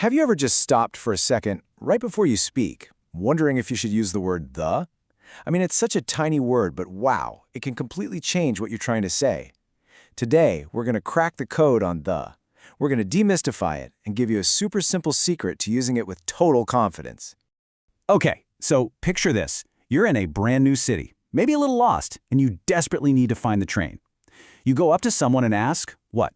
Have you ever just stopped for a second right before you speak, wondering if you should use the word the? I mean, it's such a tiny word, but wow, it can completely change what you're trying to say. Today, we're going to crack the code on the. We're going to demystify it and give you a super simple secret to using it with total confidence. Okay, so picture this. You're in a brand new city, maybe a little lost, and you desperately need to find the train. You go up to someone and ask, what?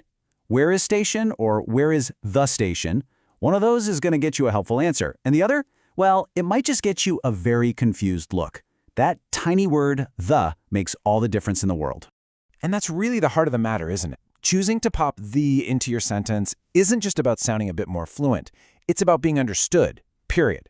Where is station or where is the station? One of those is going to get you a helpful answer, and the other, well, it might just get you a very confused look. That tiny word, the, makes all the difference in the world. And that's really the heart of the matter, isn't it? Choosing to pop the into your sentence isn't just about sounding a bit more fluent. It's about being understood, period.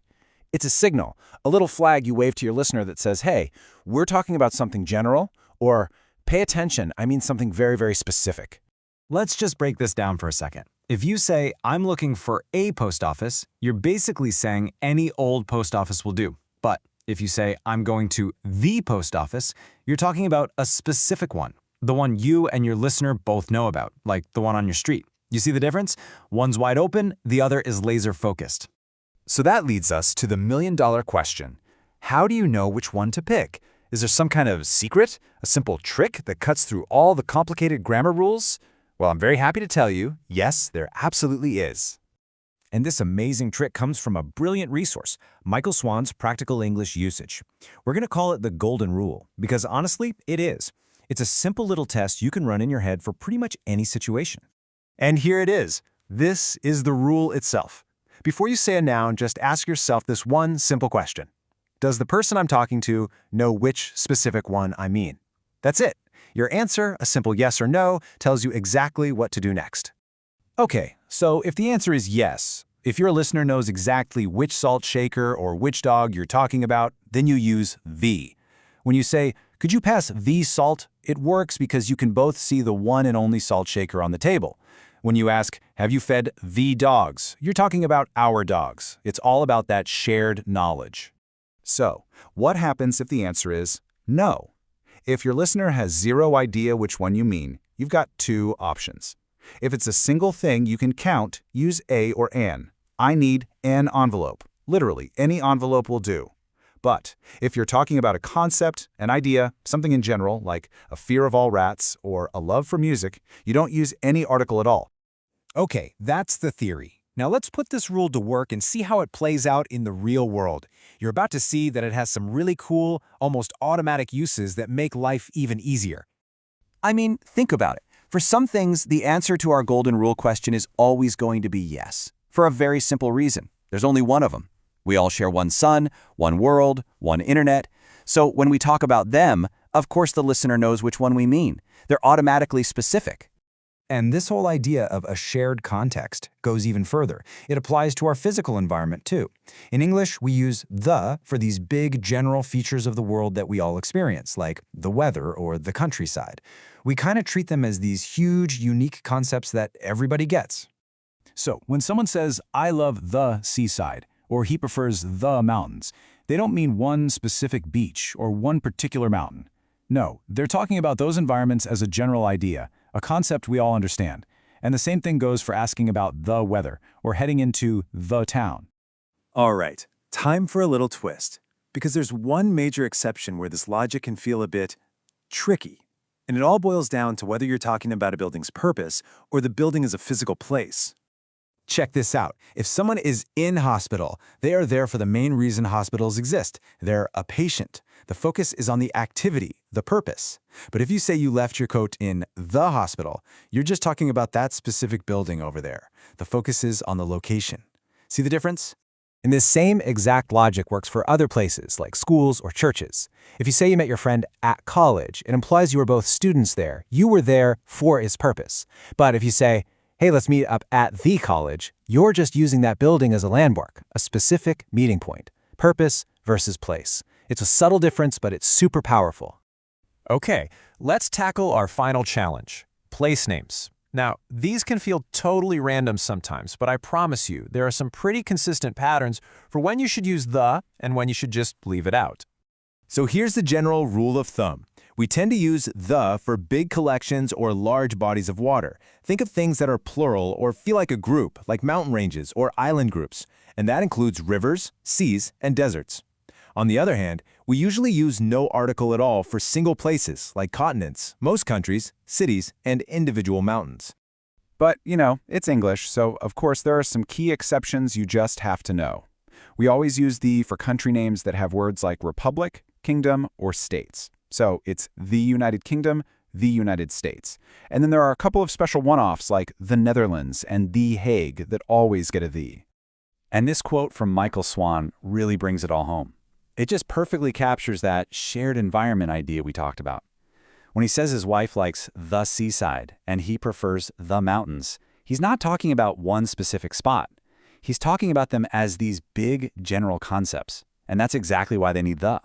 It's a signal, a little flag you wave to your listener that says, hey, we're talking about something general, or pay attention, I mean something very, very specific. Let's just break this down for a second. If you say, I'm looking for a post office, you're basically saying any old post office will do. But if you say, I'm going to the post office, you're talking about a specific one, the one you and your listener both know about, like the one on your street. You see the difference? One's wide open, the other is laser focused. So that leads us to the million-dollar question. How do you know which one to pick? Is there some kind of secret, a simple trick that cuts through all the complicated grammar rules? Well, I'm very happy to tell you, yes, there absolutely is. And this amazing trick comes from a brilliant resource, Michael Swan's Practical English Usage. We're going to call it the Golden Rule, because honestly, it is. It's a simple little test you can run in your head for pretty much any situation. And here it is. This is the rule itself. Before you say a noun, just ask yourself this one simple question. Does the person I'm talking to know which specific one I mean? That's it. Your answer, a simple yes or no, tells you exactly what to do next. Okay, so if the answer is yes, if your listener knows exactly which salt shaker or which dog you're talking about, then you use the. When you say, could you pass the salt, it works because you can both see the one and only salt shaker on the table. When you ask, have you fed the dogs, you're talking about our dogs. It's all about that shared knowledge. So, what happens if the answer is no? If your listener has zero idea which one you mean, you've got two options. If it's a single thing you can count, use a or an. I need an envelope. Literally, any envelope will do. But if you're talking about a concept, an idea, something in general, like a fear of all rats or a love for music, you don't use any article at all. Okay, that's the theory. Now let's put this rule to work and see how it plays out in the real world. You're about to see that it has some really cool, almost automatic uses that make life even easier. I mean, think about it. For some things, the answer to our golden rule question is always going to be yes, for a very simple reason. There's only one of them. We all share one sun, one world, one internet. So when we talk about them, of course the listener knows which one we mean. They're automatically specific. And this whole idea of a shared context goes even further. It applies to our physical environment too. In English, we use the for these big general features of the world that we all experience, like the weather or the countryside. We kind of treat them as these huge, unique concepts that everybody gets. So when someone says, I love the seaside, or he prefers the mountains, they don't mean one specific beach or one particular mountain. No, they're talking about those environments as a general idea, a concept we all understand. And the same thing goes for asking about the weather or heading into the town. All right, time for a little twist. Because there's one major exception where this logic can feel a bit tricky. And it all boils down to whether you're talking about a building's purpose or the building is a physical place. Check this out. If someone is in hospital, they are there for the main reason hospitals exist. They're a patient. The focus is on the activity, the purpose. But if you say you left your coat in the hospital, you're just talking about that specific building over there. The focus is on the location. See the difference? And this same exact logic works for other places, like schools or churches. If you say you met your friend at college, it implies you were both students there. You were there for its purpose. But if you say, hey, let's meet up at the college, you're just using that building as a landmark, a specific meeting point. Purpose versus place. It's a subtle difference, but it's super powerful. Okay, let's tackle our final challenge, place names. Now, these can feel totally random sometimes, but I promise you there are some pretty consistent patterns for when you should use the and when you should just leave it out. So here's the general rule of thumb. We tend to use the for big collections or large bodies of water. Think of things that are plural or feel like a group, like mountain ranges or island groups, and that includes rivers, seas, and deserts. On the other hand, we usually use no article at all for single places, like continents, most countries, cities, and individual mountains. But, it's English, so of course there are some key exceptions you just have to know. We always use the for country names that have words like republic, kingdom, or states. So it's the United Kingdom, the United States. And then there are a couple of special one-offs like the Netherlands and The Hague that always get a the. And this quote from Michael Swan really brings it all home. It just perfectly captures that shared environment idea we talked about. When he says his wife likes the seaside and he prefers the mountains, he's not talking about one specific spot. He's talking about them as these big general concepts. And that's exactly why they need the.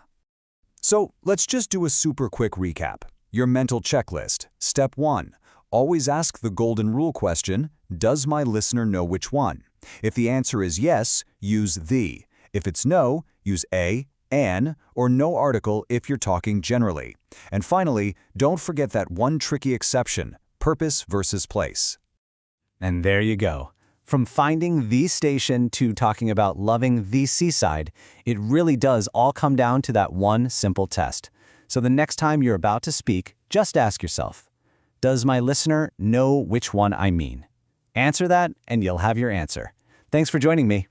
So let's just do a super quick recap. Your mental checklist. Step 1. Always ask the golden rule question, does my listener know which one? If the answer is yes, use the. If it's no, use a, an, or no article if you're talking generally. And finally, don't forget that one tricky exception, purpose versus place. And there you go. From finding the station to talking about loving the seaside, it really does all come down to that one simple test. So the next time you're about to speak, just ask yourself, does my listener know which one I mean? Answer that and you'll have your answer. Thanks for joining me.